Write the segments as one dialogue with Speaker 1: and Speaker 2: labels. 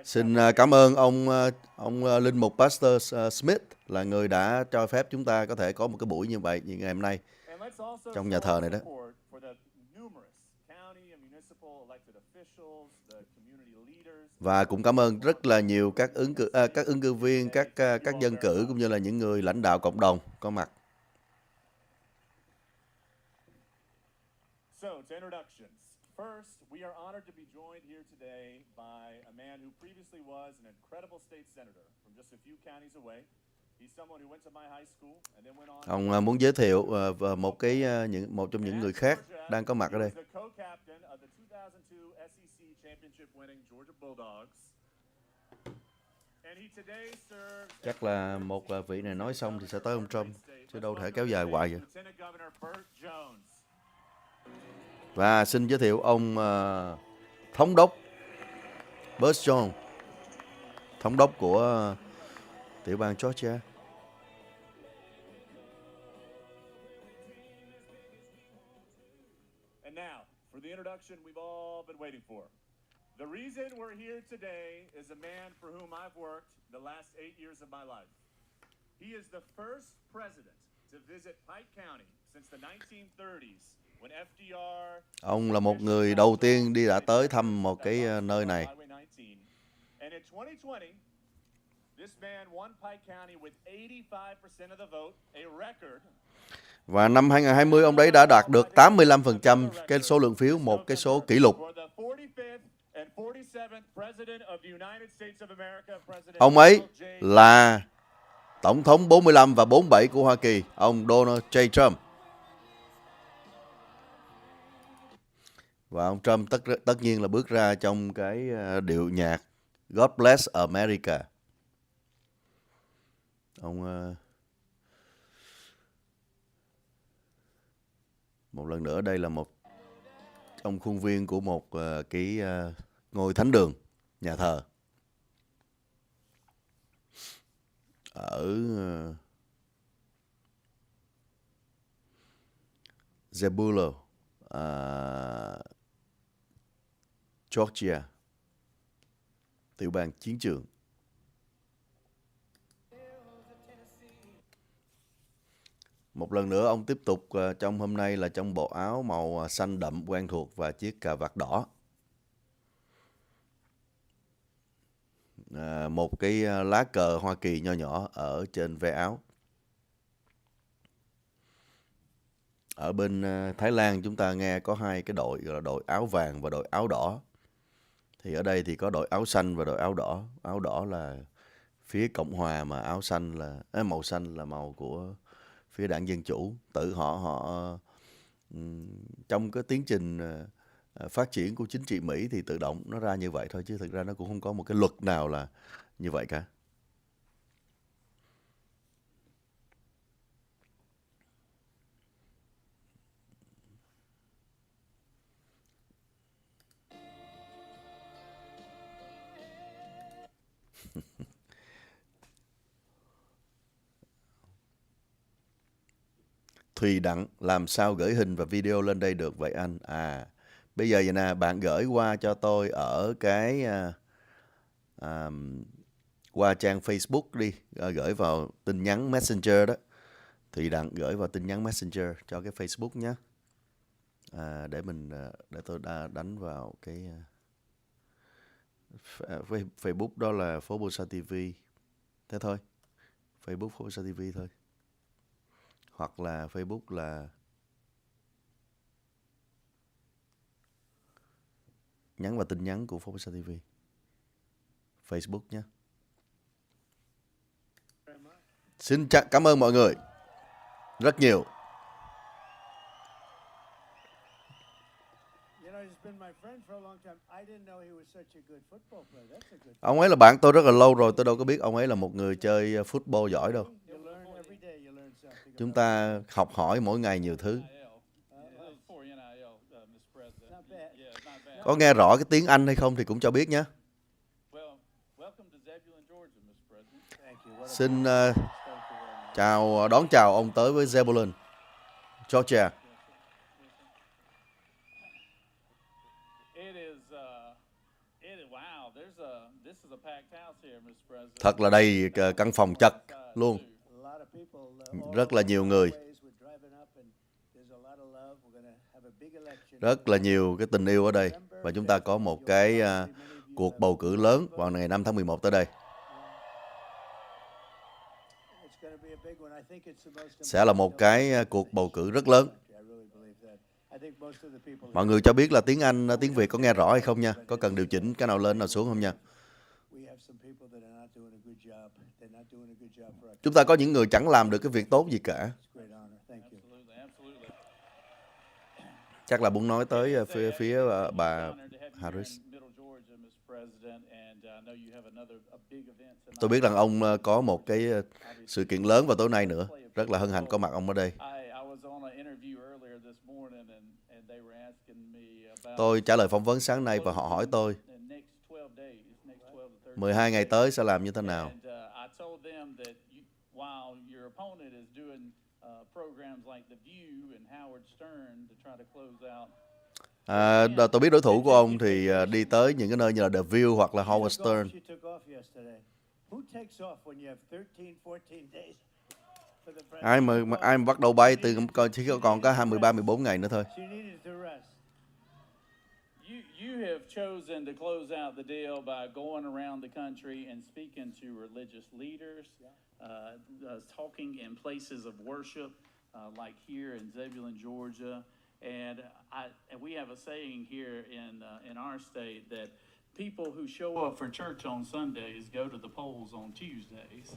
Speaker 1: Xin cảm ơn ông linh mục Pastor Smith là người đã cho phép chúng ta có thể có một cái buổi như vậy như ngày hôm nay trong nhà thờ này đó. Và cũng cảm ơn rất là nhiều các ứng cử viên, các dân cử cũng như là những người lãnh đạo cộng đồng có mặt.
Speaker 2: First, we are honored to be joined here today by a man who previously was an incredible state senator from just a few counties away. He's someone who went to my high school and then went on.
Speaker 1: Ông muốn giới thiệu một trong những người khác đang có mặt ở đây. Chắc là một vị này nói xong thì sẽ tới ông Trump, chứ đâu thể kéo dài hoài vậy. Và xin giới thiệu ông thống đốc Burt Jones, thống đốc của tiểu bang Georgia.
Speaker 2: And now, for the introduction we've all been waiting for. The reason we're here today is a man for whom I've worked the last 8 years of my life. He is the first president to visit Pike County since the 1930s.
Speaker 1: Ông là một người đầu tiên đã tới thăm một cái nơi này. Và năm 2020 ông đấy đã đạt được 85% cái số lượng phiếu, một cái số kỷ lục. Ông ấy là tổng thống 45 và 47 của Hoa Kỳ, ông Donald J. Trump. Và ông Trump tất nhiên là bước ra trong cái điệu nhạc God Bless America. Một lần nữa đây là trong khuôn viên của một cái ngôi thánh đường, nhà thờ ở Zebulon, Georgia, tiểu bang chiến trường. Một lần nữa ông tiếp tục trong hôm nay là trong bộ áo màu xanh đậm quen thuộc và chiếc cà vạt đỏ. Một cái lá cờ Hoa Kỳ nho nhỏ ở trên ve áo. Ở bên Thái Lan chúng ta nghe có hai cái đội, gọi là đội áo vàng và đội áo đỏ. Thì ở đây thì có đội áo xanh và đội áo đỏ. Áo đỏ là phía Cộng hòa, mà áo xanh là màu xanh là màu của phía Đảng Dân Chủ. Tự họ trong cái tiến trình phát triển của chính trị Mỹ thì tự động nó ra như vậy thôi, chứ thực ra nó cũng không có một cái luật nào là như vậy cả. Thùy Đặng, làm sao gửi hình và video lên đây được vậy anh? Bây giờ vậy nè, bạn gửi qua cho tôi ở cái qua trang Facebook đi, gửi vào tin nhắn Messenger đó. Thùy Đặng gửi vào tin nhắn Messenger cho cái Facebook nhé. Để tôi đánh vào cái Facebook đó là PhoBolsaTV. Thế thôi. Facebook PhoBolsaTV thôi. Hoặc là Facebook là nhắn vào tin nhắn của PhoBolsaTV. Facebook nhé. Xin cảm ơn mọi người rất nhiều. Ông ấy là bạn tôi rất là lâu rồi, tôi đâu có biết ông ấy là một người chơi football giỏi đâu. Chúng ta học hỏi mỗi ngày nhiều thứ. Có nghe rõ cái tiếng Anh hay không thì cũng cho biết nhé. Xin đón chào ông tới với Zebulon, Georgia. Thật là đầy căn phòng chật luôn. Rất là nhiều người. Rất là nhiều cái tình yêu ở đây. Và chúng ta có một cái cuộc bầu cử lớn vào ngày 5 tháng 11 tới đây. Sẽ là một cái cuộc bầu cử rất lớn. Mọi người cho biết là tiếng Anh, tiếng Việt có nghe rõ hay không nha? Có cần điều chỉnh cái nào lên nào xuống không nha? Chúng ta có những người chẳng làm được cái việc tốt gì cả. Chắc là muốn nói tới phía bà Harris. Tôi biết rằng ông có một cái sự kiện lớn vào tối nay nữa. Rất là hân hạnh có mặt ông ở đây. Tôi trả lời phỏng vấn sáng nay và họ hỏi tôi 12 ngày tới sẽ làm như thế nào. Tôi biết đối thủ của ông thì đi tới những cái nơi như là The View hoặc là Howard Stern. Ai mà bắt đầu bay từ chỉ còn có 13-14 ngày nữa thôi.
Speaker 3: You have chosen to close out the deal by going around the country and speaking to religious leaders, talking in places of worship, like here in Zebulon, Georgia, and we have a saying here in our state that people who show up for church on Sundays go to the polls on Tuesdays.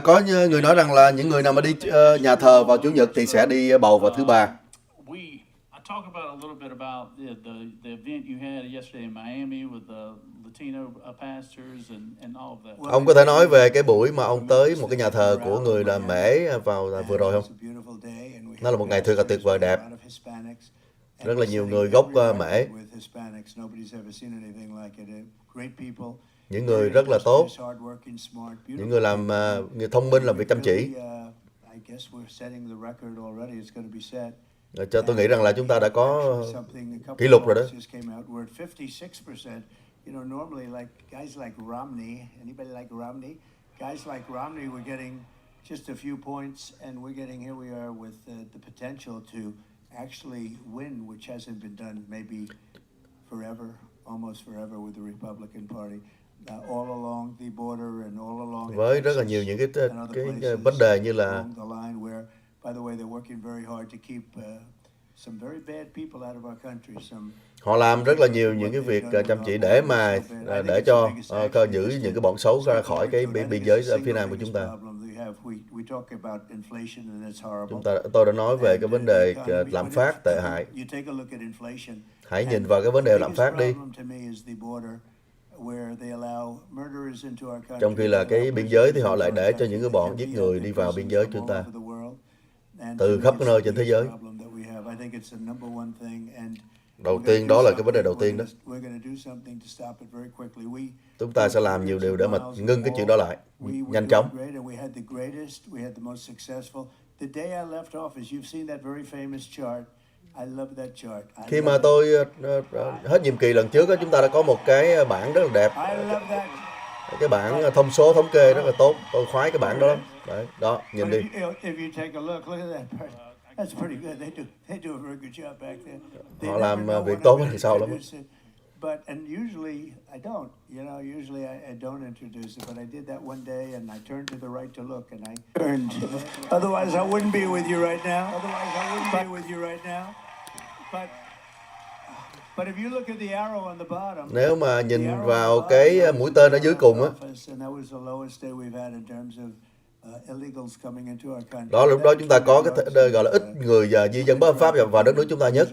Speaker 1: Có người nói rằng là những người nào mà đi nhà thờ vào Chủ nhật thì sẽ đi bầu vào thứ Ba.
Speaker 3: Talk about a little bit about the event you had yesterday in Miami with the Latino pastors and all of that.
Speaker 1: Ông có thể nói về cái buổi mà ông tới một cái nhà thờ của người làm mễ vào vừa rồi không? Nó là một ngày thật là tuyệt vời đẹp. Rất là nhiều người gốc mễ. Những người rất là tốt. Những người làm người thông minh, làm việc chăm chỉ. Cho tôi nghĩ rằng là chúng ta đã có kỷ lục rồi đó.
Speaker 4: Just a few points, and we're getting here. We are with the potential to actually win, which hasn't been done maybe forever, almost forever, with the Republican Party. All along the border and all along.
Speaker 1: Với rất là nhiều những cái vấn đề như là.
Speaker 4: By the way, they're working very hard to keep some very bad people out of our country.
Speaker 1: Họ làm rất là nhiều những cái việc chăm chỉ để mà để cho giữ những cái bọn xấu ra khỏi cái biên giới phía nam của chúng ta. Tôi đã nói về cái vấn đề lạm phát tệ hại. Hãy nhìn vào cái vấn đề lạm phát đi. Trong khi là cái biên giới thì họ lại để cho những cái bọn giết người đi vào biên giới chúng ta. Từ khắp các nơi trên thế giới. Đầu tiên đó là cái vấn đề đầu tiên đó. Chúng ta sẽ làm nhiều điều để mà ngưng cái chuyện đó lại nhanh chóng. Khi mà tôi hết nhiệm kỳ lần trước, chúng ta đã có một cái bảng rất là đẹp. Cái bảng thông số thống kê rất là tốt. Tôi khoái cái bảng đó lắm. Đấy, đó, nhìn đi. Họ làm việc tốt đằng sau lắm.
Speaker 4: And usually I don't, usually I don't introduce it, but I did that one day and I turned to the right to look and I turned. Otherwise I wouldn't be with you right now. But if you look at the arrow on the bottom,
Speaker 1: nếu mà nhìn vào cái mũi tên ở dưới cùng á, đó lúc đó chúng ta có cái gọi là ít người di dân bất hợp pháp vào đất nước chúng ta nhất.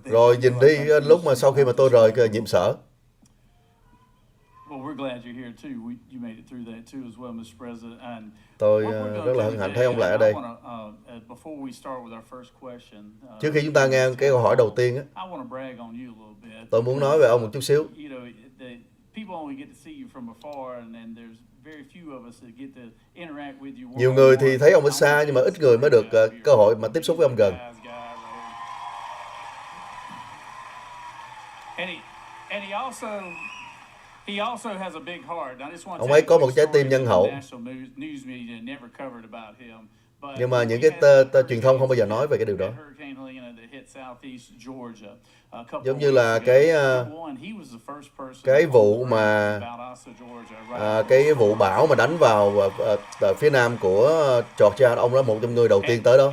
Speaker 1: Rồi nhìn đi lúc mà sau khi mà tôi rời cái nhiệm sở. Tôi rất là hân hạnh thấy ông lại ở đây. Trước khi chúng ta nghe cái câu hỏi đầu tiên á, tôi muốn nói về ông một chút xíu.
Speaker 3: people only get to see you from afar, and there's very few of us that get to interact with you.
Speaker 1: Nhiều người thì thấy ông ở xa nhưng mà ít người mới được cơ hội mà tiếp xúc với ông gần. Ông ấy có một trái tim nhân hậu. Nhưng mà những cái truyền thông không bao giờ nói về cái điều đó. Giống như là cái vụ mà cái vụ bão mà đánh vào phía nam của Georgia, ông là một trong người đầu tiên tới đó.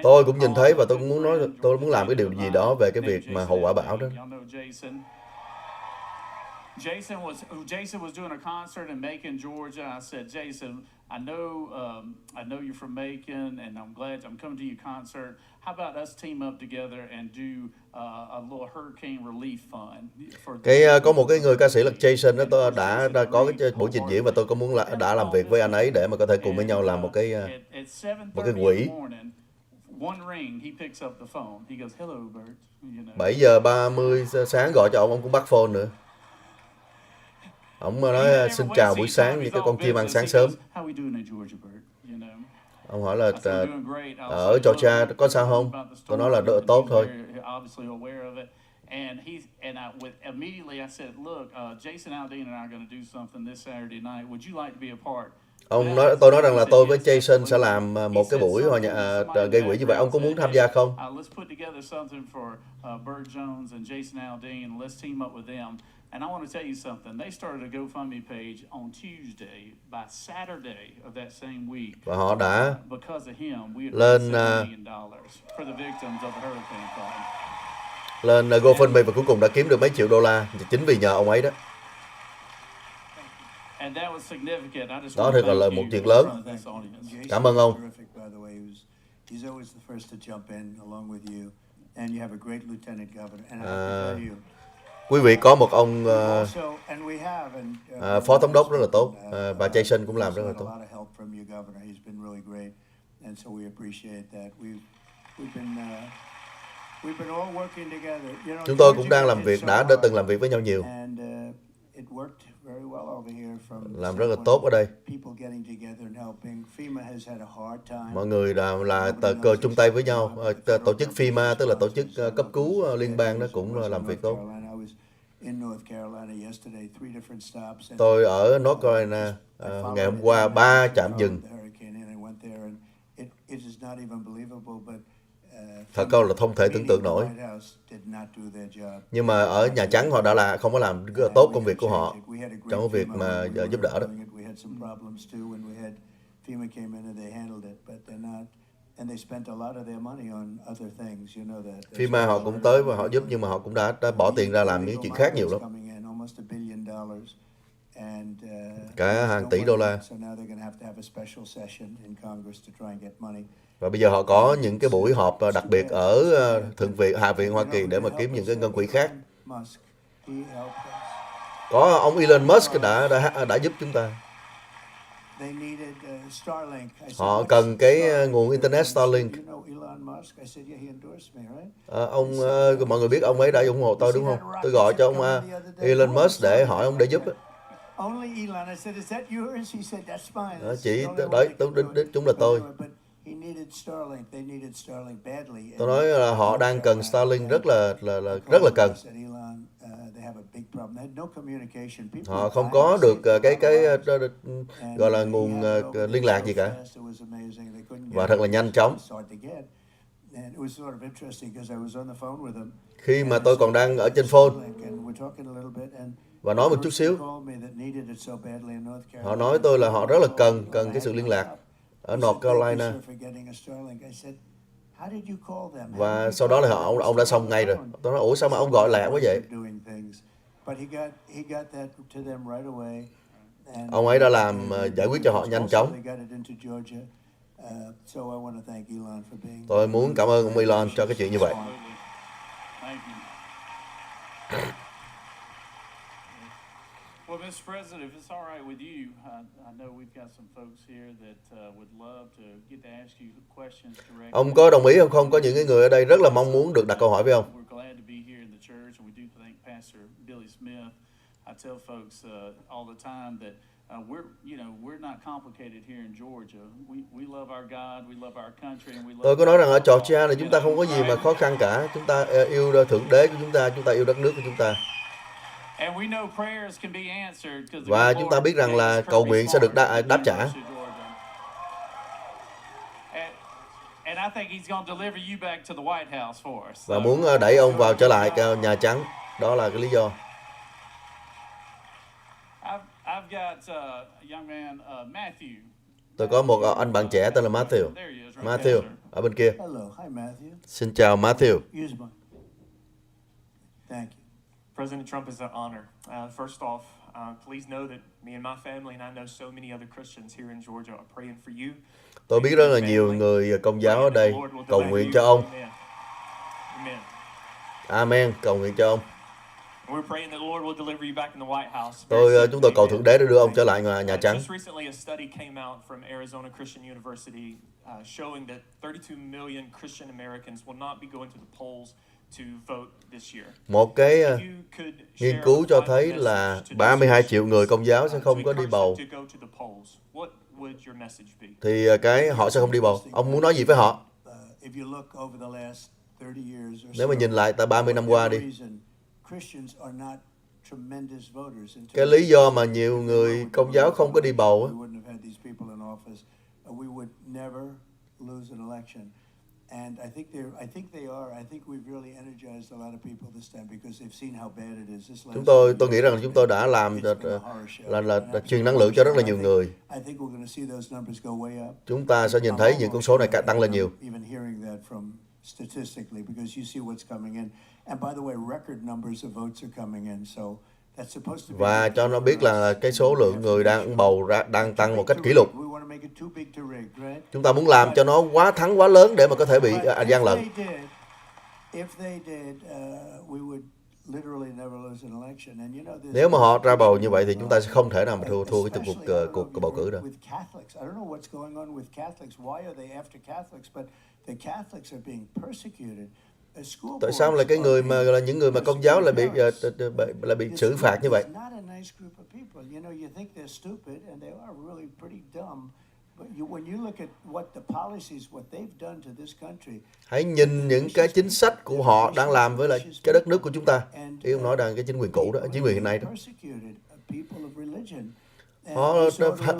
Speaker 1: Tôi cũng nhìn thấy và tôi cũng muốn nói, tôi muốn làm cái điều gì đó về cái việc mà hậu quả bão đó.
Speaker 3: Jason was doing a concert in Macon, Georgia. I said, Jason, I know you're from Macon, and I'm glad I'm coming to your concert. How about us team up together and do a little hurricane relief fund?
Speaker 1: Có một cái người ca sĩ là Jason đó, tôi đã có cái buổi trình diễn và tôi có muốn đã làm việc với anh ấy để mà có thể cùng với nhau làm một cái quỹ. 7:30 sáng gọi cho ông cũng bắt phone nữa. Ông nói xin chào buổi sáng như cái con chim ăn sáng sớm. Ông hỏi là ở Georgia có sao không? Tôi nói là tốt thôi. Tôi nói rằng là tôi với Jason sẽ làm một cái buổi gây quỹ như vậy. Ông có muốn tham gia không?
Speaker 3: And I want to tell you something. They started a GoFundMe page on Tuesday. By Saturday of that same week,
Speaker 1: và họ đã
Speaker 3: because of him, we had
Speaker 1: lên
Speaker 3: $7 million for the victims of the hurricane fund.
Speaker 1: Lên GoFundMe và cuối cùng đã kiếm được mấy triệu đô la chính vì nhờ ông ấy đó.
Speaker 3: And that was significant. I just
Speaker 1: đó thật là một chuyện lớn. Cảm ơn ông.
Speaker 4: He's always the first to jump in along with you, and you have a great lieutenant governor. And I can tell you,
Speaker 1: quý vị có một ông phó thống đốc rất là tốt, và Jason cũng làm rất là tốt. Chúng tôi cũng đang làm việc, đã từng làm việc với nhau nhiều. Làm rất là tốt ở đây. Mọi người là chung tay với nhau. Tổ chức FEMA, tức là tổ chức cấp cứu liên bang, đó cũng làm việc tốt. Tôi ở North Carolina ngày hôm qua 3 trạm dừng. Thật câu là không thể tưởng tượng nổi. Nhưng mà ở Nhà Trắng họ đã không có làm tốt công việc của họ trong cái việc mà giúp đỡ đó. FEMA họ cũng tới và họ giúp, nhưng mà họ cũng đã bỏ tiền ra làm những chuyện khác nhiều lắm. Cả hàng tỷ đô la. Và bây giờ họ có những cái buổi họp đặc biệt ở Hạ viện Hoa Kỳ để mà kiếm những cái ngân quỹ khác. Có ông Elon Musk đã giúp chúng ta. Họ cần cái nguồn Internet Starlink. Mọi người biết ông ấy đã ủng hộ tôi đúng không? Tôi gọi cho ông Elon Musk để hỏi ông để giúp. Chỉ đấy, chúng là tôi. Tôi nói là họ đang cần Starlink rất là cần. Họ không có được cái gọi là nguồn liên lạc gì cả. Và thật là nhanh chóng. Khi mà tôi còn đang ở trên phone và nói một chút xíu, họ nói tôi là họ rất là cần cái sự liên lạc ở North Carolina. Và sau đó là ông đã xong ngay rồi. Tôi nói ủa sao mà ông gọi lẹ quá vậy? Ông ấy đã làm giải quyết cho họ nhanh chóng. Tôi muốn cảm ơn ông Elon cho cái chuyện như vậy.
Speaker 3: Mr. President, if it's all right with you, I know we've got some folks here that would love to get to ask you questions directly.
Speaker 1: Ông có đồng ý không? Không, có những cái người ở đây rất là mong muốn được đặt câu hỏi với ông.
Speaker 3: We're glad to be here in the church, and we do thank Pastor Billy Smith. I tell folks all the time that we're not complicated here in Georgia. We love our God, we love our country, and we love.
Speaker 1: Tôi có nói rằng ở Georgia này chúng ta không có gì mà khó khăn cả. Chúng ta yêu thượng đế của chúng ta yêu đất nước của chúng ta. Và chúng ta biết rằng là cầu nguyện sẽ được đáp trả. Và muốn đẩy ông vào trở lại Nhà Trắng. Đó là cái lý do. Tôi có một anh bạn trẻ tên là Matthew. Matthew, ở bên kia. Xin chào Matthew.
Speaker 4: Thank you.
Speaker 5: President Trump, is an honor. First off, please know that me and my family, and I know so many other Christians here in Georgia, are praying for you.
Speaker 1: Tôi biết rất là nhiều người Công giáo ở đây cầu nguyện cho ông.
Speaker 5: Amen.
Speaker 1: Amen, cầu nguyện cho ông.
Speaker 5: We're praying that the Lord will deliver you back in the White House.
Speaker 1: Chúng tôi cầu thượng đế để đưa ông trở lại Nhà Trắng.
Speaker 5: Just recently, a study came out from Arizona Christian University showing that 32 million Christian Americans will not be going to the polls to vote this year.
Speaker 1: Một cái nghiên cứu cho thấy là 32 triệu người Công giáo sẽ không có đi bầu. Thì họ sẽ không đi bầu. Ông muốn nói gì với họ? Nếu mà nhìn lại tại 30 năm qua đi. Cái lý do mà nhiều người Công giáo không có đi bầu
Speaker 4: And I think they are. I think we've really energized a lot of people this time because they've seen how bad it is.
Speaker 1: Tôi nghĩ rằng chúng tôi đã làm là truyền năng lượng cho rất là nhiều người.
Speaker 4: I think we're going to see those numbers go way up.
Speaker 1: Chúng ta sẽ nhìn thấy những con số này tăng lên nhiều.
Speaker 4: Even hearing that from statistically, because you see what's coming in. And by the way, record numbers of votes are coming in. So
Speaker 1: và cho nó biết là cái số lượng người đang bầu đang tăng một cách kỷ lục. Chúng ta muốn làm cho nó quá lớn để mà có thể bị gian lận. Nếu mà họ ra bầu như vậy thì chúng ta sẽ không thể nào mà thua cái cuộc bầu cử đâu. Tại sao là cái người mà là những người mà Công giáo lại bị xử phạt như vậy? Hãy nhìn những cái chính sách của họ đang làm với lại cái đất nước của chúng ta. Ý ông nói rằng cái chính quyền cũ đó, chính quyền hiện nay đó. Họ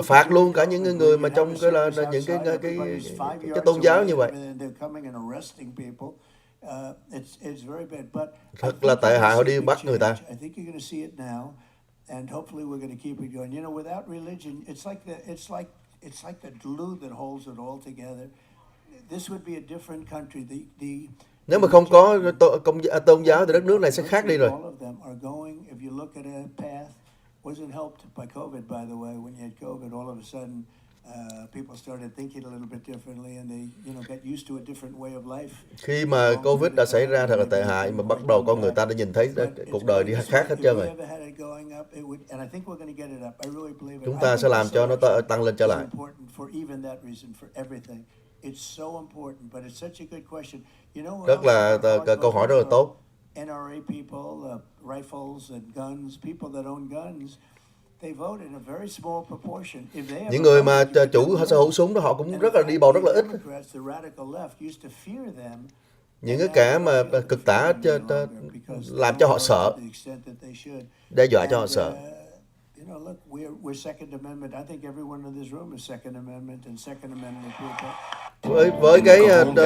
Speaker 1: phạt luôn cả những người mà trong những cái tôn giáo như vậy. Thật là tệ hại, họ đi bắt người ta. Nếu mà không có tôn giáo thì đất nước này sẽ khác đi rồi. Khi mà Covid đã xảy ra thật là tệ hại, mà bắt đầu con người ta đã nhìn thấy cuộc đời đi khác hết trơn rồi. Chúng ta sẽ làm cho nó tăng lên trở lại. Rất là câu hỏi rất là tốt. Những người mà chủ sở hữu súng đó họ cũng rất là đi bầu rất là ít. Những cái kẻ mà cực tả làm cho họ sợ, đe dọa cho họ sợ. Với cái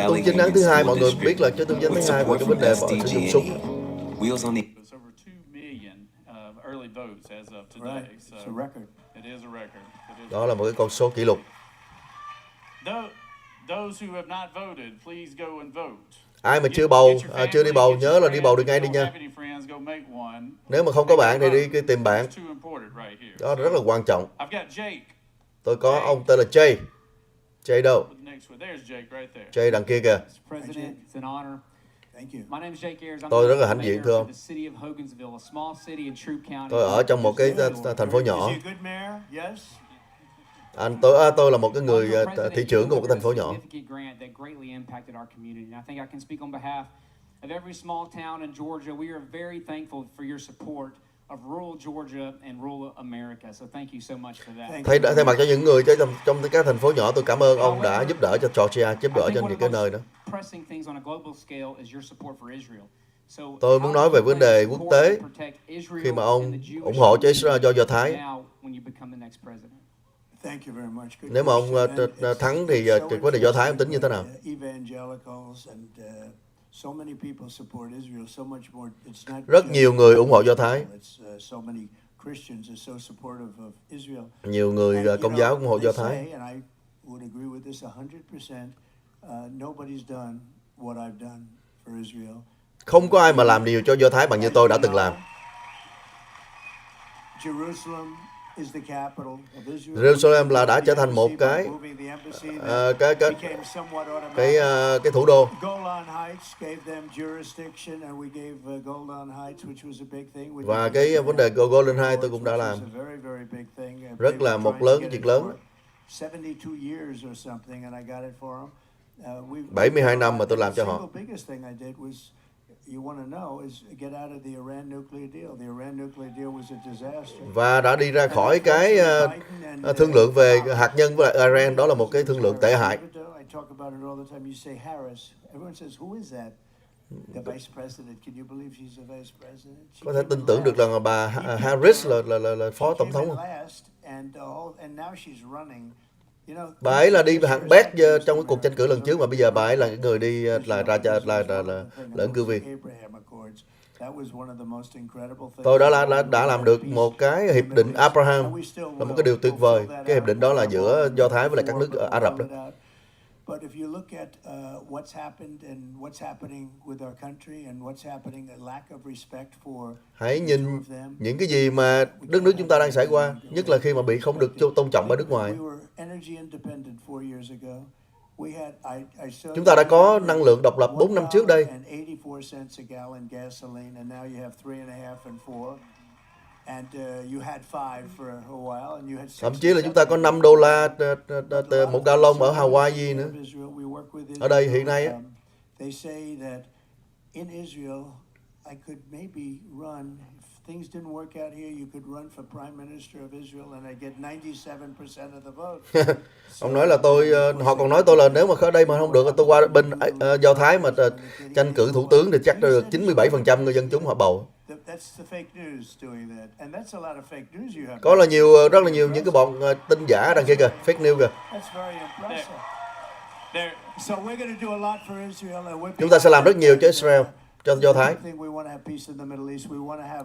Speaker 1: tôn chính án thứ hai, mọi người biết là cái tôn chính án thứ hai về cái vấn đề họ sử dụng súng. Đó là một cái con số kỷ lục. Ai mà chưa đi bầu, nhớ là đi bầu được ngay đi nha. Nếu mà không có bạn thì đi tìm bạn. Đó rất là quan trọng. Tôi có ông tên là Jay. Jay đâu? Jay đằng kia kìa.
Speaker 4: Thank you.
Speaker 6: My name is Jake Ayers. I'm
Speaker 1: Tôi rất là
Speaker 6: the
Speaker 1: hãnh diện,
Speaker 6: mayor
Speaker 1: thưa
Speaker 6: for
Speaker 1: ông.
Speaker 6: the city of Hogansville, a small city in Troup County.
Speaker 1: Tôi ở trong một cái thành phố nhỏ.
Speaker 4: Is he a good mayor? Yes.
Speaker 1: Tôi là một cái người
Speaker 6: Honorable President,
Speaker 1: thị
Speaker 6: you
Speaker 1: trưởng của một cái
Speaker 6: delivered
Speaker 1: thành phố
Speaker 6: a
Speaker 1: nhỏ.
Speaker 6: significant grant that greatly impacted our community. And I think I can speak on behalf of every small town in Georgia. We are very thankful for your support of rural Georgia and rural America. So thank you so much for that.
Speaker 1: Thay mặt cho những người trong các thành phố nhỏ, tôi cảm ơn ông đã giúp đỡ cho Georgia, giúp đỡ cho những cái nơi đó.
Speaker 6: Pressing things on a global scale is your support for Israel.
Speaker 1: Tôi muốn nói về vấn đề quốc tế khi mà ông ủng hộ cho Israel, cho Do Thái.
Speaker 4: Thank you very much. Good
Speaker 1: Nếu mà ông
Speaker 4: question. And
Speaker 1: thắng thì
Speaker 4: it's so
Speaker 1: cái vấn đề Do Thái ông tính như thế
Speaker 4: interesting
Speaker 1: nào?
Speaker 4: that, evangelicals and so many people support Israel so much more. It's not
Speaker 1: Rất
Speaker 4: just
Speaker 1: nhiều người ủng hộ Do Thái.
Speaker 4: It's so many Christians are so supportive of Israel.
Speaker 1: Nhiều người
Speaker 4: And, you
Speaker 1: Công
Speaker 4: know,
Speaker 1: giáo ủng hộ
Speaker 4: they
Speaker 1: Do
Speaker 4: say,
Speaker 1: Thái.
Speaker 4: and I would agree with this 100%, nobody's done what I've done for Israel.
Speaker 1: Không có ai mà làm điều cho Do Thái bằng như tôi đã từng làm.
Speaker 4: Jerusalem is the capital of Israel.
Speaker 1: Jerusalem là đã trở thành một cái thủ đô.
Speaker 4: Golan Heights gave them jurisdiction, and we gave Golan Heights, which was a big thing.
Speaker 1: Và cái vấn đề Golden Heights tôi cũng đã làm. Rất là một lớn, cái chuyện lớn. 72 năm mà tôi làm cho họ. Và đã đi ra khỏi cái thương lượng về hạt nhân với lại Iran, đó là một cái thương lượng tệ hại. Có thể tin tưởng được rằng bà Harris là phó tổng thống không? Bà ấy là đi hạng bét trong cái cuộc tranh cử lần trước, mà bây giờ bà ấy là người đi là ứng cử viên. Tôi đã làm được một cái hiệp định Abraham, là một cái điều tuyệt vời. Cái hiệp định đó là giữa Do Thái với lại các nước Ả Rập đó.
Speaker 4: But if you look at what's happened and what's happening with our country and what's happening, a lack of respect for
Speaker 1: hãy nhìn những cái gì mà đất nước chúng ta đang xảy qua, nhất là khi mà bị không được tôn trọng ở nước ngoài. Chúng ta đã có năng lượng độc lập 4 năm trước đây. Thậm chí là chúng ta có $5 một gallon ở Hawaii nữa. Ở đây hiện nay á, ông nói là họ còn nói tôi là nếu mà ở đây mà không được, tôi qua bên Do Thái mà tranh cử thủ tướng thì chắc được 97% người dân chúng họ bầu. Có rất là nhiều những cái bọn tin giả đằng kia kìa, fake news kìa. Chúng ta sẽ làm rất nhiều cho Israel, cho Do Thái.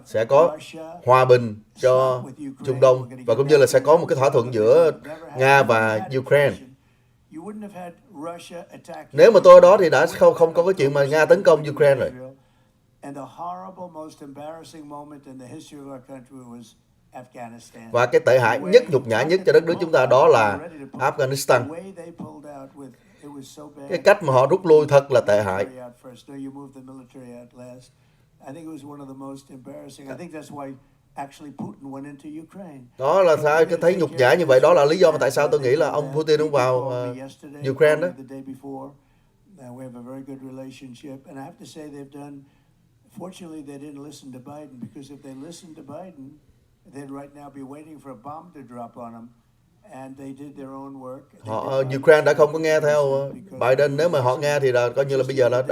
Speaker 1: Sẽ có hòa bình cho Trung Đông, và cũng như là sẽ có một cái thỏa thuận giữa Nga và Ukraine. Nếu mà tôi ở đó thì đã không có cái chuyện mà Nga tấn công Ukraine rồi. Và cái tệ hại nhất, nhục nhã nhất cho đất nước chúng ta đó là Afghanistan. Cái cách mà họ rút lui thật là tệ hại. Đó là sao cái thấy nhục nhã như vậy, đó là lý do mà tại sao tôi nghĩ là ông Putin ông vào Ukraine đó.
Speaker 4: Fortunately, they didn't listen to Biden, because if they listened to Biden, they'd right now be waiting for a bomb to drop on them. And they did their own work.
Speaker 1: Ukraine đã không có nghe theo Biden. Nếu mà họ nghe thì là coi như là bây giờ là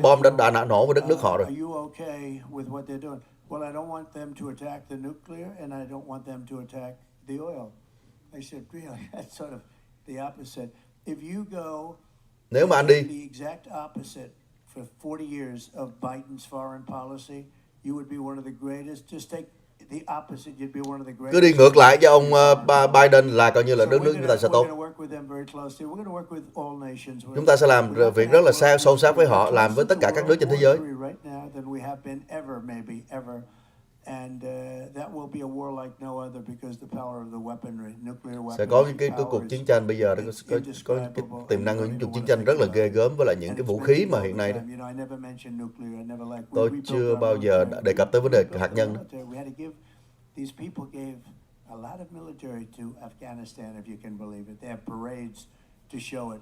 Speaker 1: bom đã nổ vào đất nước họ rồi.
Speaker 4: Are you okay with what they're doing? Well, I don't want them to attack the nuclear, and I don't want them to attack the oil. I said, really? That's sort of the opposite. If you go,
Speaker 1: nếu mà anh đi
Speaker 4: the exact opposite for 40 years of Biden's foreign policy, you would be one of the greatest. Just take the opposite, you'd be one of the greatest.
Speaker 1: Cứ đi ngược lại với ông Biden là coi như là đất nước chúng ta sẽ tốt. Chúng ta sẽ làm việc rất là sâu sát với họ, làm với tất cả các nước trên thế giới.
Speaker 4: And that will be a war like no other because the power of the weaponry, nuclear weapons.
Speaker 1: Sẽ có cái cuộc chiến tranh bây giờ có cái tiềm năng ứng dụng chiến tranh rất là ghê gớm với lại những cái vũ khí mà hiện nay đó. Tôi chưa bao giờ đề cập tới vấn đề hạt nhân đó.
Speaker 4: These people gave a lot of military to Afghanistan, if you can believe it. They have parades to show it,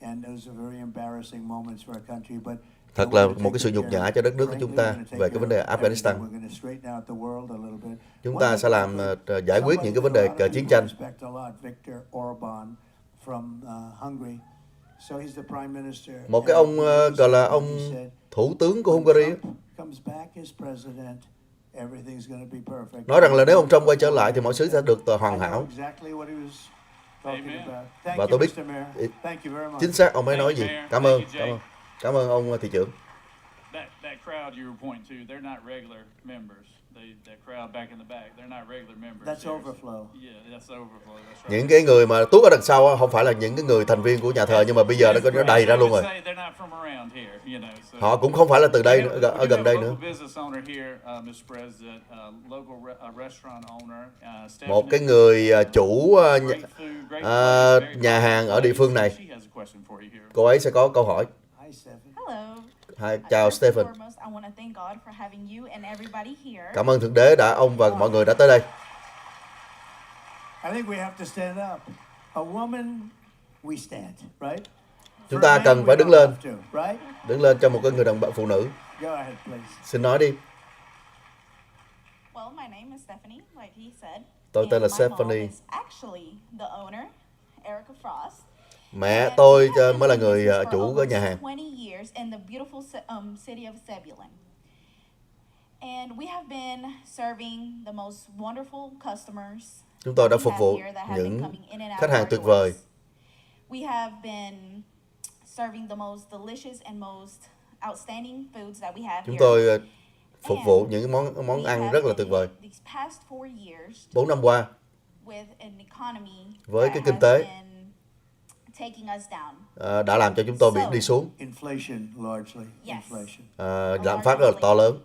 Speaker 4: and those are very embarrassing moments for our country. But
Speaker 1: thật là một cái sự nhục nhã cho đất nước của chúng ta về cái vấn đề Afghanistan. Chúng ta sẽ làm giải quyết những cái vấn đề chiến tranh. Một cái ông gọi là ông thủ tướng của Hungary nói rằng là nếu ông Trump quay trở lại thì mọi thứ sẽ được hoàn hảo. Và tôi biết chính xác ông ấy nói gì. Cảm ơn ông thị trưởng.
Speaker 3: That crowd you were pointing to, they're not regular members. That crowd back in the back, they're not regular members.
Speaker 4: That's overflow.
Speaker 3: Yeah, that's overflow. That's right.
Speaker 1: Những cái người mà tuốt ở đằng sau không phải là những cái người thành viên của nhà thờ, nhưng mà bây giờ nó đầy ra luôn rồi. Họ cũng không phải là từ đây nữa, ở gần đây nữa. Một cái người chủ nhà hàng ở địa phương này. Cô ấy sẽ có câu hỏi. Chào Stephen. Cảm ơn Thượng Đế đã ông và mọi người đã tới đây. Chúng ta cần phải đứng lên cho một cái người đàn bà phụ nữ. Xin nói đi. Tôi tên là Stephanie. Mẹ tôi mới là người chủ của nhà hàng. Chúng tôi đã phục vụ những khách hàng tuyệt vời. Chúng tôi phục vụ những món ăn rất là tuyệt vời. 4 năm qua, với cái kinh tế đã làm cho chúng tôi bị đi xuống. Lạm phát rất là to lớn.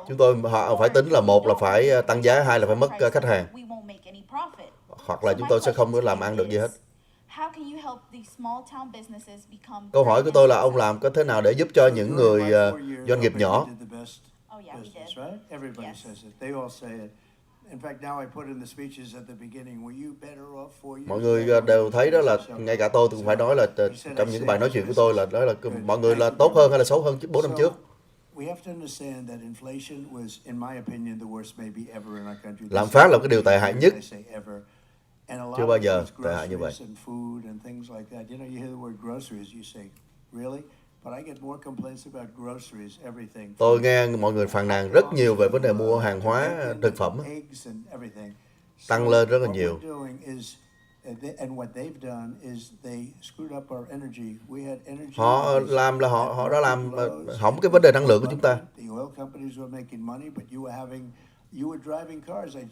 Speaker 1: Chúng tôi họ phải tính là một là phải tăng giá, hai là phải mất khách hàng, hoặc là chúng tôi sẽ không có làm ăn được gì hết. Câu hỏi của tôi là ông làm có thế nào để giúp cho những người doanh nghiệp nhỏ? Mọi người đều thấy đó là, ngay cả tôi cũng phải nói là trong những cái bài nói chuyện của tôi là đó là mọi người là tốt hơn hay là xấu hơn 4 năm trước. Lạm phát là cái điều tệ hại nhất, chưa bao giờ tệ hại như vậy. Tôi nghe mọi người phàn nàn rất nhiều về vấn đề mua hàng hóa, thực phẩm tăng lên rất là nhiều. Họ đã làm hỏng cái vấn đề năng lượng của chúng ta.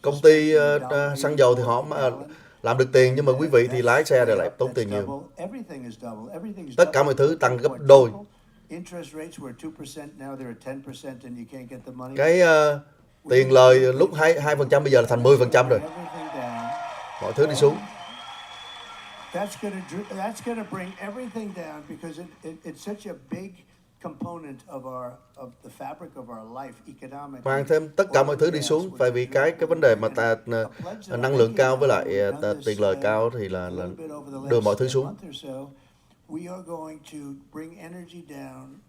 Speaker 1: Công ty xăng dầu thì họ làm được tiền, nhưng mà quý vị thì lái xe rồi lại tốn tiền nhiều. Tất cả mọi thứ tăng gấp đôi. Cái tiền lời lúc 2% bây giờ là thành 10% rồi. Mọi thứ đi xuống. Mang thêm tất cả mọi thứ đi xuống, tại vì cái vấn đề mà năng lượng cao với lại tiền lời cao thì là đưa mọi thứ xuống.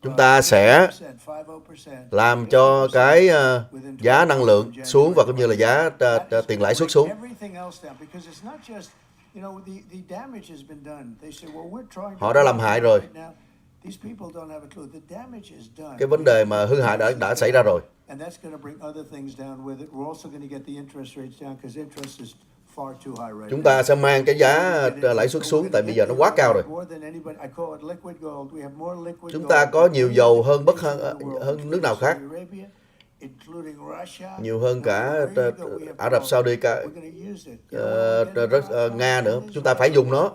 Speaker 1: Chúng ta sẽ làm cho cái giá năng lượng xuống và cũng như là giá tiền lãi suất xuống. Họ đã làm hại rồi. Cái vấn đề mà hư hại đã xảy ra rồi. Chúng ta sẽ mang cái giá lãi suất xuống, tại bây giờ nó quá cao rồi. Chúng ta có nhiều dầu hơn hơn nước nào khác, nhiều hơn cả Ả Rập Saudi, cả Nga nữa. Chúng ta phải dùng nó.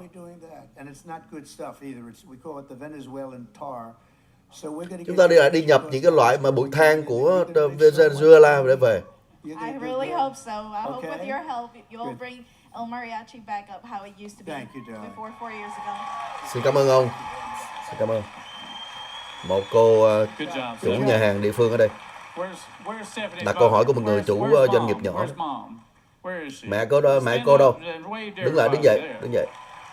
Speaker 4: So we're gonna
Speaker 1: Chúng
Speaker 4: get
Speaker 1: ta
Speaker 4: you
Speaker 1: đi nhập những cái loại mà bụi than của
Speaker 4: You're gonna make so much
Speaker 1: Venezuela để về.
Speaker 4: You're
Speaker 7: I
Speaker 4: gonna do
Speaker 7: really
Speaker 4: great.
Speaker 7: hope so. I hope with
Speaker 4: Okay.
Speaker 7: your help, you'll
Speaker 4: Good.
Speaker 7: bring El Mariachi back up how it used to be
Speaker 4: Thank you, darling.
Speaker 7: before 4 years ago.
Speaker 1: Xin cảm ơn ông. Xin cảm ơn. Một cô
Speaker 3: Good job.
Speaker 1: chủ nhà hàng địa phương ở đây.
Speaker 3: Where's Stephanie's
Speaker 1: Đặt câu hỏi của một
Speaker 3: mom?
Speaker 1: người chủ
Speaker 3: Where's
Speaker 1: doanh nghiệp
Speaker 3: mom?
Speaker 1: nhỏ.
Speaker 3: Where's mom? Where is she?
Speaker 1: Mẹ cô đâu? Mẹ
Speaker 3: Stand
Speaker 1: cô đâu?
Speaker 3: up and wave to
Speaker 1: Đứng lại, đứng
Speaker 3: everybody
Speaker 1: dậy,
Speaker 3: there.
Speaker 1: đứng dậy.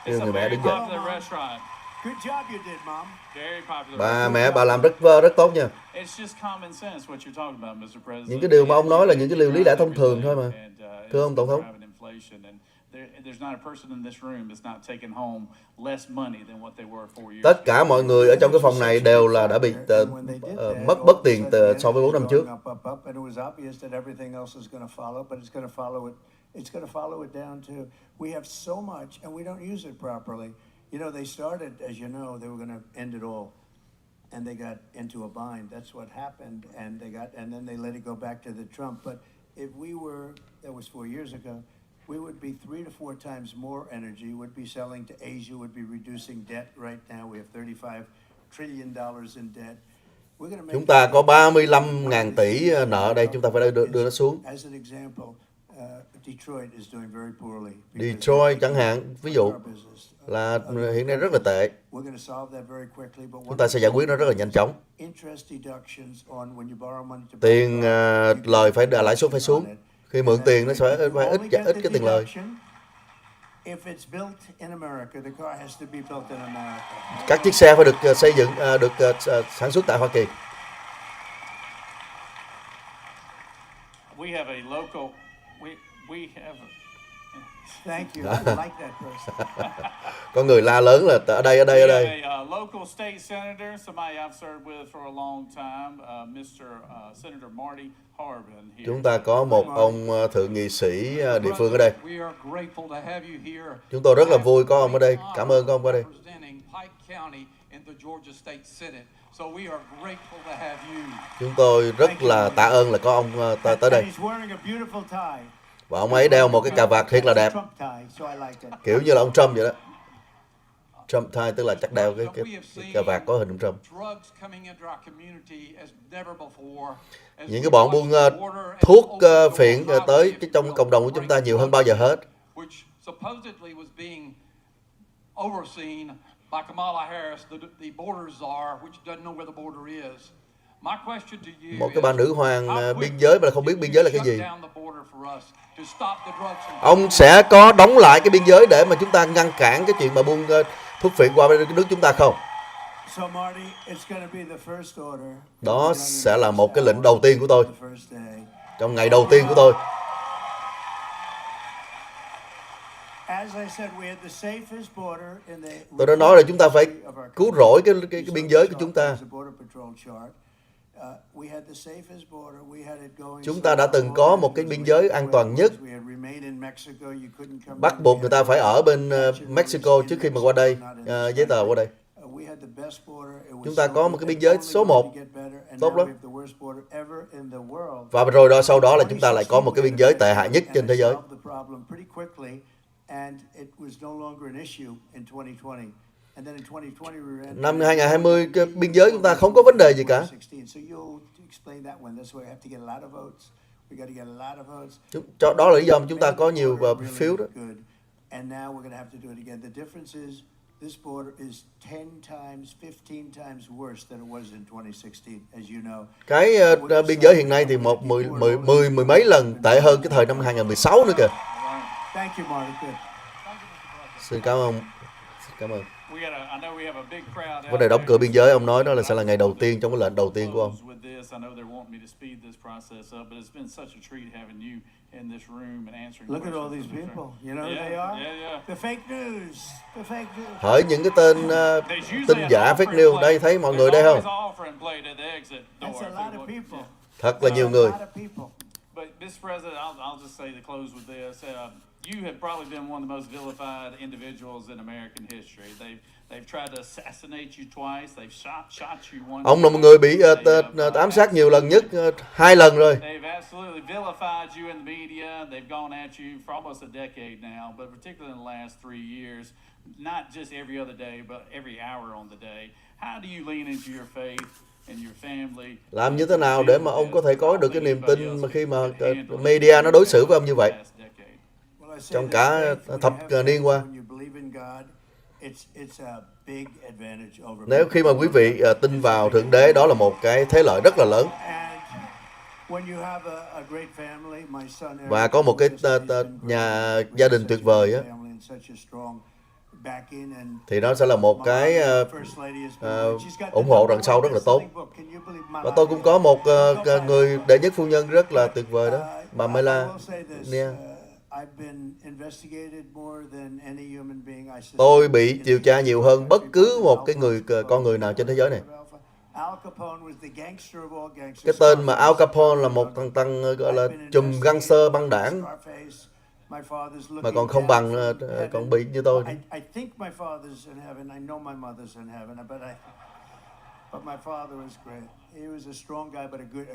Speaker 1: Kêu
Speaker 3: It's a
Speaker 1: người mẹ
Speaker 3: very
Speaker 1: đứng dậy.
Speaker 3: popular restaurant.
Speaker 4: Good job you did, Mom.
Speaker 3: Very popular.
Speaker 1: Bà mẹ bà làm rất tốt nha.
Speaker 3: It's just common sense what you're talking about, Mr. President.
Speaker 1: Những cái điều mà ông nói là những cái điều lý lẽ thông thường thôi mà. Thưa ông Tổng thống.
Speaker 3: There's not a person in this room that's not taking home less money than what they were 4 years
Speaker 1: Tất cả mọi người ở trong cái phòng này đều là đã bị mất bớt tiền so với 4 năm trước.
Speaker 4: And it was obvious that everything else is going to follow, but it's going to follow it. It's going to follow it down to we have so much and we don't use it properly. You know, they started, as you know, they were going to end it all, and they got into a bind. That's what happened, and then they let it go back to the Trump. But if we were, that was 4 years ago, we would be 3 to 4 times more energy. Would be selling to Asia. Would be reducing debt. Right now, we have $35 trillion in debt.
Speaker 1: Chúng ta có 35.000 tỷ nợ ở đây, chúng ta phải đưa nó xuống.
Speaker 4: As an example, Detroit is doing very poorly.
Speaker 1: Detroit chẳng hạn, ví dụ là hiện nay rất là tệ. Chúng ta sẽ giải quyết nó rất là nhanh chóng. Tiền lời phải lãi suất phải xuống. Khi mượn tiền nó sẽ phải ít cái tiền lời. Các chiếc xe phải được xây dựng, được sản xuất tại Hoa Kỳ.
Speaker 3: We have a local. We have.
Speaker 4: Thank you. I like that person.
Speaker 1: Có người la lớn là ở đây.
Speaker 3: We have a local state senator, somebody I've served with for a long time, Mr. Senator Marty Harbin here.
Speaker 1: Chúng ta có một ông thượng nghị sĩ địa phương ở đây.
Speaker 8: We are grateful to have you here.
Speaker 1: Chúng tôi rất là vui có ông ở đây. Cảm ơn có ông ở đây.
Speaker 8: Representing Pike County in the Georgia State Senate. So we are grateful to have you.
Speaker 1: Chúng tôi rất là tạ ơn là có ông tới đây.
Speaker 4: He's wearing a beautiful tie.
Speaker 1: Và ông ấy đeo một cái cà vạt thiệt là đẹp. Kiểu như là ông Trump vậy đó. Trump tie tức là chắc đeo cái cà vạt có hình ông Trump. Những cái bọn buôn thuốc phiện tới trong cộng đồng của chúng ta nhiều hơn bao giờ hết. Một cái bà nữ hoàng biên giới mà không biết biên giới là cái gì. Ông sẽ có đóng lại cái biên giới để mà chúng ta ngăn cản cái chuyện mà buôn thuốc phiện qua bên nước chúng ta không? Đó sẽ là một cái lệnh đầu tiên của tôi. Trong ngày đầu tiên của tôi. Tôi đã nói là chúng ta phải cứu rỗi cái biên giới của chúng ta. Chúng ta đã từng có một cái biên giới an toàn nhất. Bắt buộc người ta phải ở bên Mexico trước khi mà qua đây, giấy tờ qua đây. Chúng ta có một cái biên giới số 1, tốt lắm. Và rồi đó, sau đó là chúng ta lại có một cái biên giới tệ hại nhất trên thế giới. Năm 2020, cái biên giới chúng ta không có vấn đề gì cả. Đó là lý do mà chúng ta có nhiều phiếu đó. Cái biên giới hiện nay thì mười mấy lần tệ hơn cái thời năm 2016 nữa kìa. Xin cảm ơn. Cảm ơn. Vấn đề đóng cửa biên giới, ông nói đó là sẽ là ngày đầu tiên trong cái lệnh đầu tiên của ông.
Speaker 4: Look at all these people. You know who they are? The fake news. The fake news.
Speaker 1: Hỡi những cái tên tin giả fake news, đây thấy mọi người đây không?
Speaker 4: That's a lot of people.
Speaker 1: Thật là nhiều người.
Speaker 3: But Mr. President, I'll just say to close with this. You have probably been one of the most vilified individuals in American history. They've tried to assassinate you twice. They've shot you once.
Speaker 1: Ông là một người bị ám sát nhiều lần nhất, 2 lần rồi.
Speaker 3: They've absolutely vilified you in the media. They've gone at you for almost a decade now, but particularly in the last 3 years. not just every other day, but every hour on the day. How do you lean into your faith and your family?
Speaker 1: Làm như thế nào để mà ông có thể có được cái niềm tin mà khi mà media nó đối xử với ông như vậy trong cả thập niên qua? Nếu khi mà quý vị tin vào Thượng Đế, đó là một cái thế lợi rất là lớn. Và có một cái gia đình tuyệt vời á, thì nó sẽ là một cái ủng hộ đằng sau rất là tốt. Và tôi cũng có một người đệ nhất phu nhân rất là tuyệt vời đó, bà Melania. Tôi bị điều tra nhiều hơn bất cứ một cái con người nào trên thế giới này. Cái tên mà Al Capone là một thằng gọi là chùm gangster băng đảng mà còn không bằng, còn bị như tôi.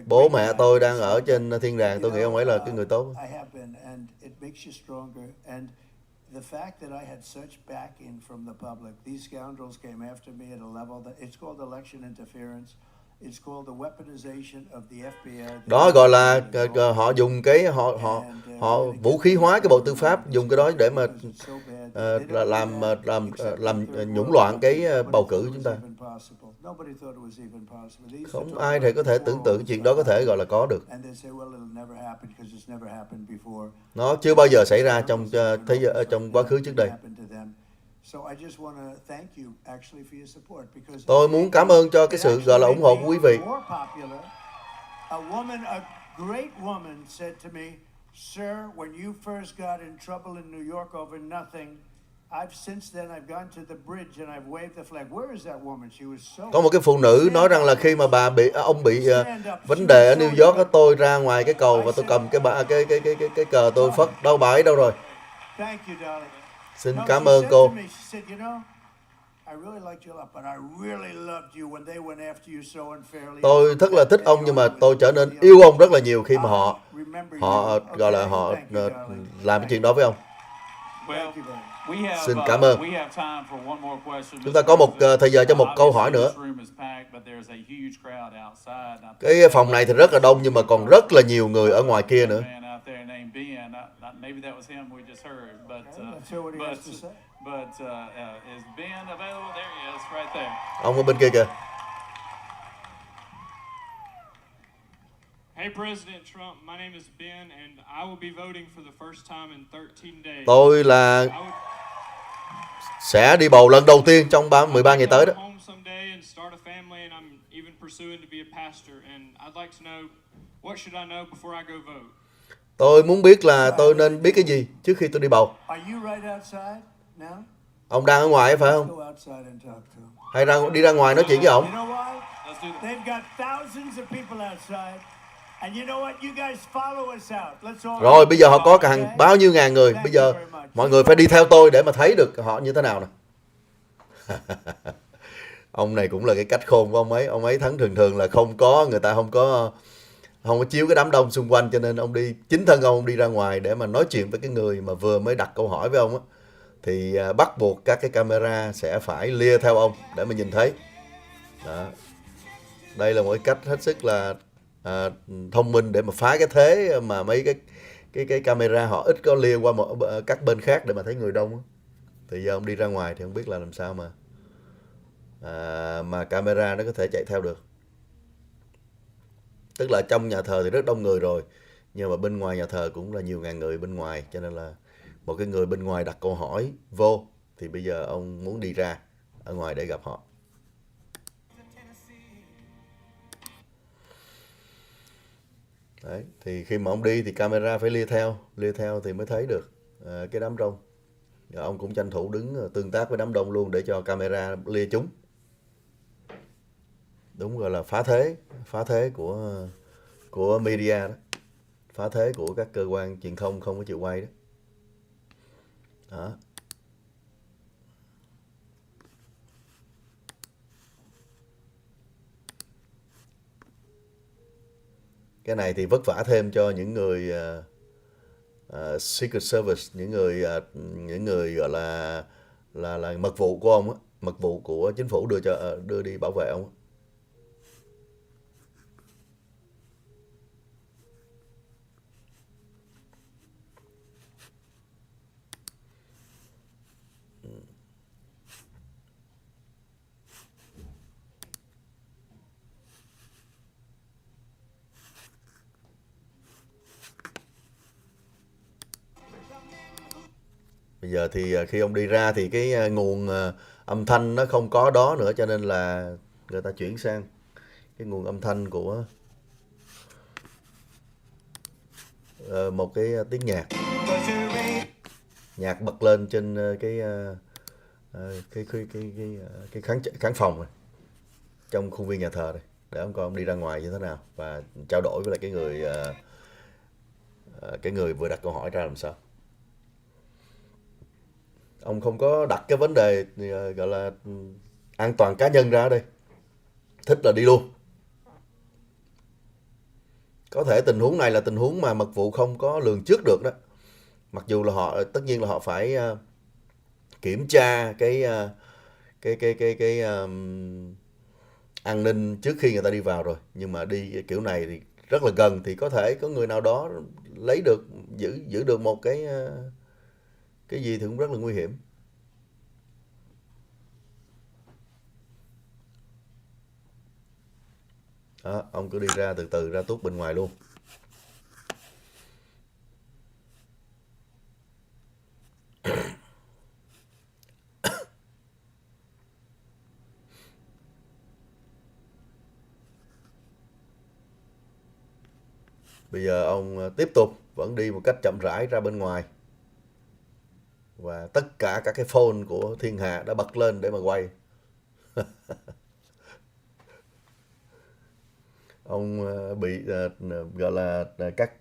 Speaker 1: Bố mẹ tôi đang ở trên thiên đàng, tôi nghĩ ông ấy là cái người tốt. The fact that I had such backing from the public, these scoundrels came after me at a level that it's called election interference. It's called the weaponization of the FBI. Đó gọi là họ dùng cái họ vũ khí hóa cái Bộ Tư pháp, dùng cái đó để mà làm nhũng loạn cái bầu cử của chúng ta. Không ai thể có thể tưởng tượng chuyện đó có thể gọi là có được. Nó chưa bao giờ xảy ra trong trong quá khứ trước đây. Tôi muốn cảm ơn cho cái sự gọi là ủng hộ của quý vị. Có một cái phụ nữ nói rằng là khi mà ông bị vấn đề ở New York, tôi ra ngoài cái cầu và tôi cầm cái cờ tôi phất. Đâu bà ấy đâu rồi? Xin cảm ơn cô. Tôi rất là thích ông, nhưng mà tôi trở nên yêu ông rất là nhiều khi mà họ gọi là họ làm cái chuyện đó với ông. Xin cảm ơn. Chúng ta có một thời giờ cho một câu hỏi nữa. Cái phòng này thì rất là đông, nhưng mà còn rất là nhiều người ở ngoài kia nữa. Ông ở bên kia kìa.
Speaker 9: Hey President Trump, my name is Ben and I will be voting for the first time in 13 days.
Speaker 1: Tôi là sẽ đi bầu lần đầu tiên trong 13 ngày tới đó. Tôi muốn biết là tôi nên biết cái gì trước khi tôi đi bầu. Ông đang ở ngoài phải không? Hay đi ra ngoài nói chuyện với ông? Rồi bây giờ họ có cả bao nhiêu ngàn người. Bây giờ mọi người phải đi theo tôi để mà thấy được họ như thế nào nè. Ông này cũng là cái cách khôn của ông ấy. Ông ấy thắng thường là người ta không có chiếu cái đám đông xung quanh, cho nên chính thân ông đi ra ngoài để mà nói chuyện với cái người mà vừa mới đặt câu hỏi với ông á, thì bắt buộc các cái camera sẽ phải lia theo ông để mà nhìn thấy. Đó. Đây là một cái cách hết sức là thông minh để mà phá cái thế mà mấy cái camera họ ít có lia qua các bên khác để mà thấy người đông á. Thì giờ ông đi ra ngoài thì không biết là làm sao mà camera nó có thể chạy theo được. Tức là trong nhà thờ thì rất đông người rồi, nhưng mà bên ngoài nhà thờ cũng là nhiều ngàn người bên ngoài, cho nên là một cái người bên ngoài đặt câu hỏi vô thì bây giờ ông muốn đi ra ở ngoài để gặp họ. Đấy, thì khi mà ông đi thì camera phải lia theo thì mới thấy được cái đám đông. Và ông cũng tranh thủ đứng tương tác với đám đông luôn để cho camera lia chúng. Đúng rồi, là phá thế của media đó, phá thế của các cơ quan truyền thông không có chịu quay đó. Đó. Cái này thì vất vả thêm cho những người Secret Service, những người gọi là là mật vụ của ông á, mật vụ của chính phủ đưa đi bảo vệ ông á. Bây giờ thì khi ông đi ra thì cái nguồn âm thanh nó không có đó nữa, cho nên là người ta chuyển sang cái nguồn âm thanh của một cái tiếng nhạc bật lên trên cái khán phòng này, trong khuôn viên nhà thờ này, để ông coi ông đi ra ngoài như thế nào và trao đổi với lại cái người vừa đặt câu hỏi ra làm sao. Ông không có đặt cái vấn đề gọi là an toàn cá nhân ra ở đây, thích là đi luôn. Có thể tình huống này là tình huống mà mật vụ không có lường trước được đó. Mặc dù là họ tất nhiên là họ phải kiểm tra cái an ninh trước khi người ta đi vào rồi, nhưng mà đi kiểu này thì rất là gần thì có thể có người nào đó lấy được giữ được một cái gì thì cũng rất là nguy hiểm. Đó, ông cứ đi ra từ từ ra tuốt bên ngoài luôn. Bây giờ ông tiếp tục vẫn đi một cách chậm rãi ra bên ngoài. Và tất cả các cái phone của thiên hạ đã bật lên để mà quay. Ông bị gọi là các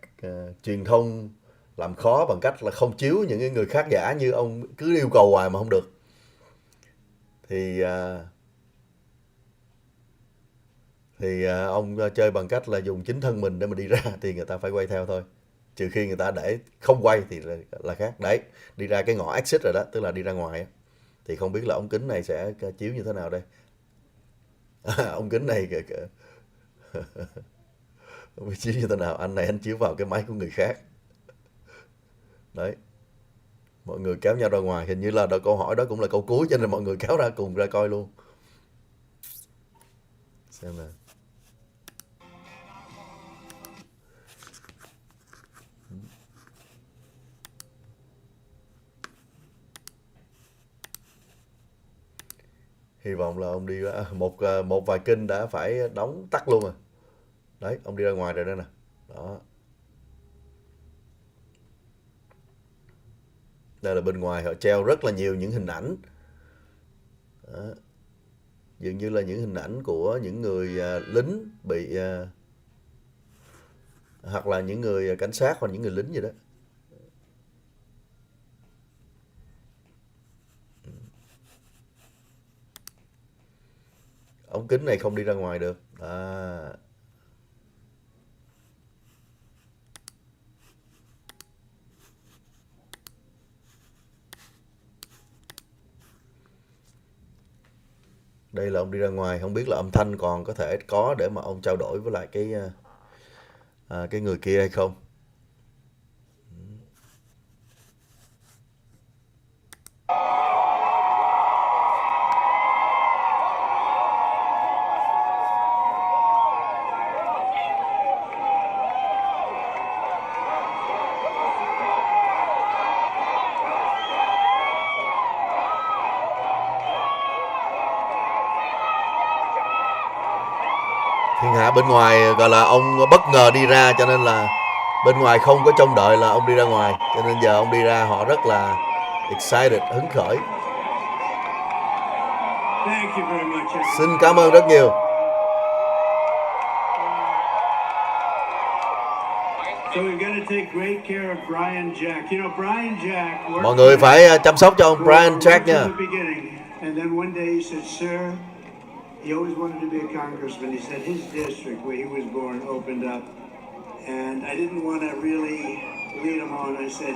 Speaker 1: truyền thông làm khó bằng cách là không chiếu những cái người khác giả, như ông cứ yêu cầu hoài mà không được. Thì ông chơi bằng cách là dùng chính thân mình để mà đi ra thì người ta phải quay theo thôi. Trừ khi người ta để không quay thì là khác. Đấy, đi ra cái ngõ exit rồi đó, tức là đi ra ngoài á. Thì không biết là ống kính này sẽ chiếu như thế nào đây. Ống kính này không biết chiếu như thế nào. Anh này anh chiếu vào cái máy của người khác. Đấy. Mọi người kéo nhau ra ngoài. Hình như là câu hỏi đó cũng là câu cuối, cho nên mọi người kéo ra cùng ra coi luôn. Xem nào. Hy vọng là ông đi một vài kênh đã phải đóng tắt luôn rồi. Đấy, ông đi ra ngoài rồi đây nè. Đó. Đây là bên ngoài họ treo rất là nhiều những hình ảnh. Đó. Dường như là những hình ảnh của những người lính bị hoặc là những người cảnh sát hoặc những người lính gì đó. Ống kính này không đi ra ngoài được. Đây là ông đi ra ngoài, không biết là âm thanh còn có thể có để mà ông trao đổi với lại cái người kia hay không. Thiên hạ bên ngoài gọi là ông bất ngờ đi ra, cho nên là bên ngoài không có trông đợi là ông đi ra ngoài, cho nên giờ ông đi ra họ rất là excited, hứng khởi. Xin cảm ơn rất nhiều. Mọi người phải chăm sóc cho ông Brian Jack nha.
Speaker 4: He always wanted to be a congressman. He said his district where he was born opened up, and I didn't want to really lead him on. I said,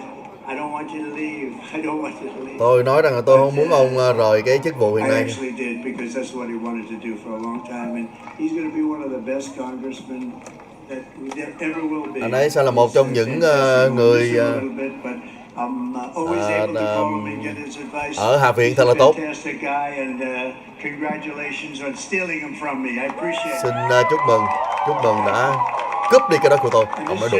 Speaker 4: I don't want you to leave. I don't want you to leave.
Speaker 1: Tôi nói rằng là tôi không muốn ông rời cái chức vụ hiện
Speaker 4: I
Speaker 1: nay.
Speaker 4: actually did because that's what he wanted to do for a long time, and he's going to be one of the best congressmen that ever will be.
Speaker 1: Anh ấy sẽ là một trong những người ở Hạ viện thật là tốt. Xin chúc mừng đã cướp đi cái đó của tôi. Ông nói đùa.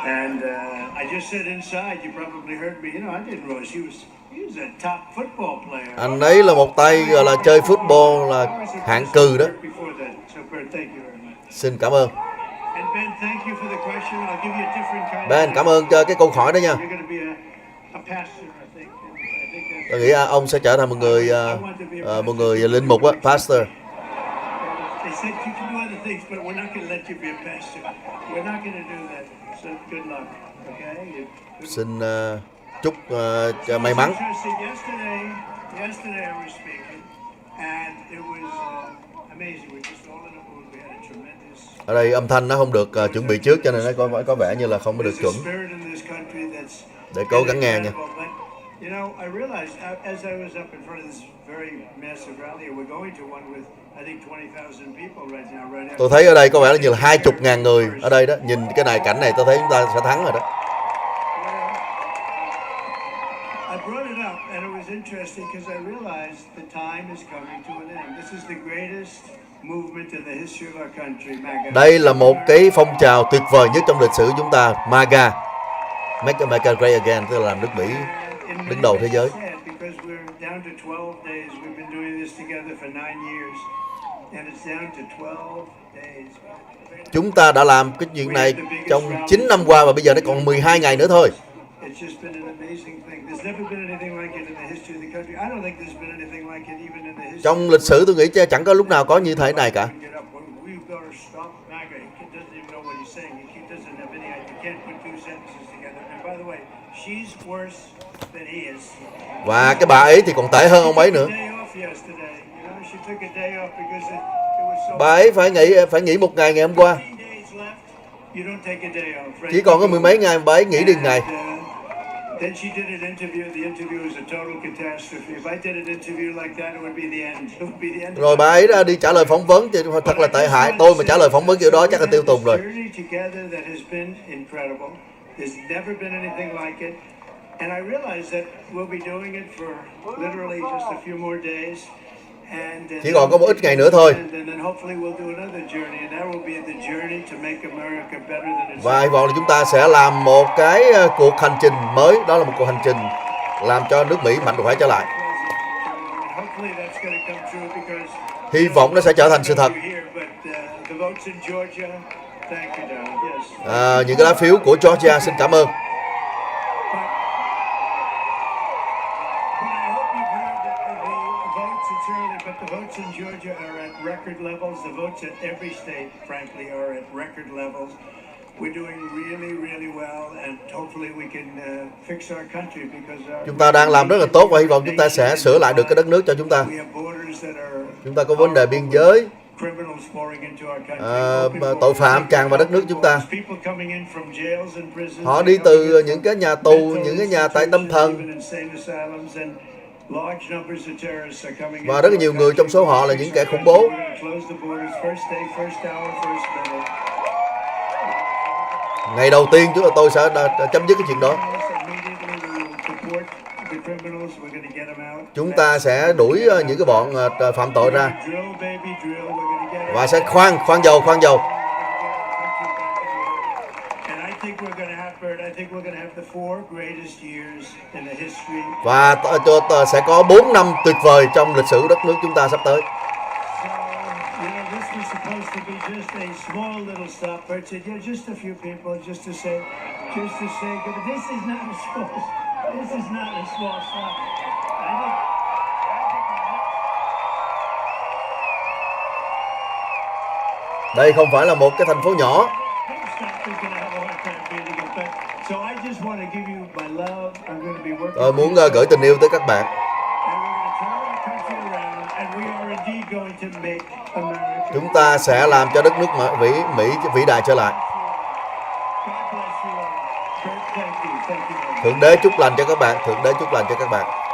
Speaker 4: And I just said inside, you probably heard me. You know, I didn't realize he was a top football player.
Speaker 1: Anh ấy là một tay gọi là chơi football là hạng cừ đó. Xin cảm ơn. Ben, cảm ơn cho cái câu hỏi đó nha. Tôi nghĩ ông sẽ trở thành một người linh mục á, pastor. Xin chúc may mắn. Ở đây âm thanh nó không được chuẩn bị trước cho nên nó có vẻ như là không có được chuẩn. Để cố gắng nghe nha. Tôi thấy ở đây có vẻ như là 20.000 người ở đây đó. Nhìn cái này cảnh này tôi thấy chúng ta sẽ thắng rồi đó. Đây là một cái phong trào tuyệt vời nhất trong lịch sử chúng ta, MAGA, Make America Great Again, tức là làm nước Mỹ đứng đầu thế giới. Chúng ta đã làm cái chuyện này trong 9 năm qua và bây giờ nó còn 12 ngày nữa thôi. Trong lịch sử tôi nghĩ chẳng có lúc nào có như thế này cả. Và cái bà ấy thì còn tệ hơn ông ấy nữa. Bà ấy phải nghỉ một ngày hôm qua. Chỉ còn có mười mấy ngày bà ấy nghỉ được ngày. Rồi bà ấy đi trả lời phỏng vấn thì thật là tệ hại. Tôi mà trả lời phỏng vấn kiểu đó chắc là tiêu tùng rồi. Chỉ còn có một ít ngày nữa thôi. Và hy vọng là chúng ta sẽ làm một cái cuộc hành trình mới. Đó là một cuộc hành trình làm cho nước Mỹ mạnh khỏe trở lại. Hy vọng nó sẽ trở thành sự thật. Những cái lá phiếu của Georgia, xin cảm ơn. Chúng ta đang làm rất là tốt và hy vọng chúng ta sẽ sửa lại được cái đất nước cho chúng ta. Chúng ta có vấn đề biên giới, tội phạm tràn vào đất nước chúng ta. Họ đi từ những cái nhà tù, những cái nhà tại tâm thần. Và rất là nhiều người trong số họ là những kẻ khủng bố. Ngày đầu tiên tôi sẽ chấm dứt cái chuyện đó. Chúng ta sẽ đuổi những cái bọn phạm tội ra. Và sẽ khoan dầu. Và sẽ có 4 năm tuyệt vời trong lịch sử đất nước chúng ta sắp tới. Đây không phải là một cái thành phố nhỏ. Tôi muốn gửi tình yêu tới các bạn.
Speaker 4: And we are indeed going to make America.
Speaker 1: Chúng ta sẽ làm cho đất nước Mỹ vĩ đại trở lại.
Speaker 4: God bless you all. Thank you. Thank you.
Speaker 1: Thượng đế chúc lành cho các bạn. Thượng đế chúc lành cho các bạn.